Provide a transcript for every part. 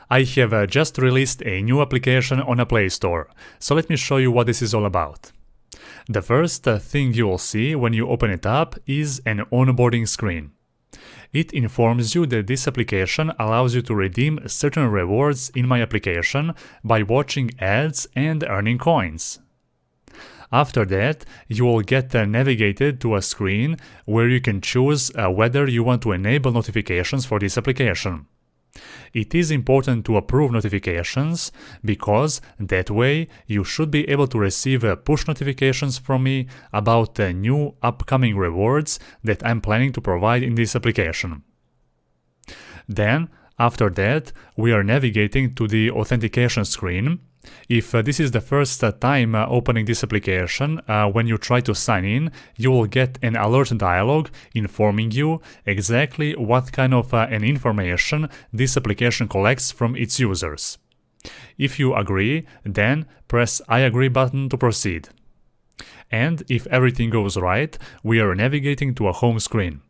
I have just released a new application on a Play Store, so let me show you what this is all about. The first thing you will see when you open it up is an onboarding screen. It informs you that this application allows you to redeem certain rewards in my application by watching ads and earning coins. After that, you will get navigated to a screen where you can choose whether you want to enable notifications for this application. It is important to approve notifications because that way you should be able to receive push notifications from me about new upcoming rewards that I'm planning to provide in this application. Then, after that, we are navigating to the authentication screen. If this is the first time opening this application, when you try to sign in, you will get an alert dialog informing you exactly what kind of an information this application collects from its users. If you agree, then press I agree button to proceed. And if everything goes right, we are navigating to a home screen.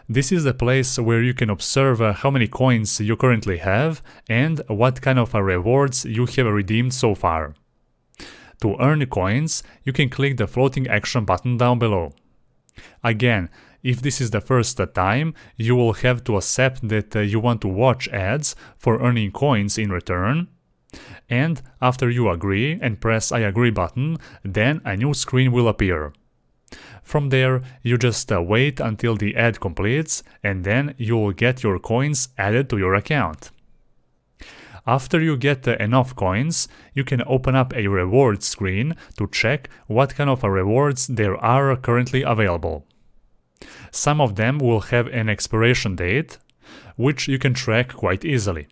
This is the place where you can observe how many coins you currently have and what kind of rewards you have redeemed so far. To earn coins, you can click the floating action button down below. Again, if this is the first time, you will have to accept that you want to watch ads for earning coins in return. And after you agree and press I agree button, then a new screen will appear. From there, you just wait until the ad completes and then you will get your coins added to your account. After you get enough coins, you can open up a reward screen to check what kind of rewards there are currently available. Some of them will have an expiration date, which you can track quite easily.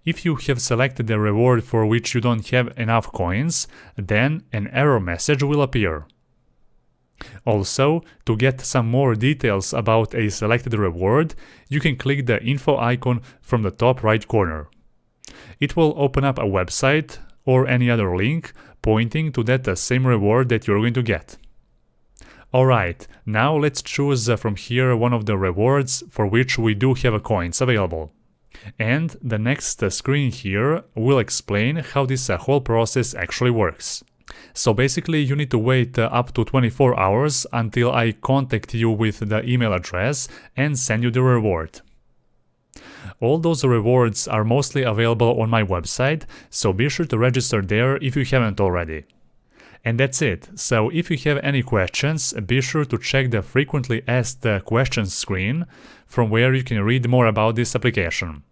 If you have selected a reward for which you don't have enough coins, then an error message will appear. Also, to get some more details about a selected reward, you can click the info icon from the top right corner. It will open up a website or any other link pointing to that same reward that you're going to get. Alright, now let's choose from here one of the rewards for which we do have coins available. And the next screen here will explain how this whole process actually works. So basically you need to wait up to 24 hours until I contact you with the email address and send you the reward. All those rewards are mostly available on my website, so be sure to register there if you haven't already. And that's it. So if you have any questions, be sure to check the frequently asked questions screen, from where you can read more about this application.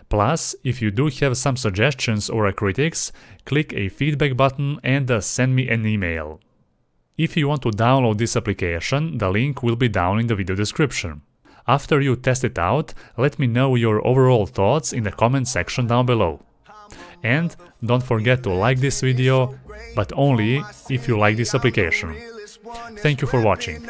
Plus, if you do have some suggestions or critics, click a feedback button and send me an email. If you want to download this application, the link will be down in the video description. After you test it out, let me know your overall thoughts in the comment section down below. And don't forget to like this video, but only if you like this application. Thank you for watching.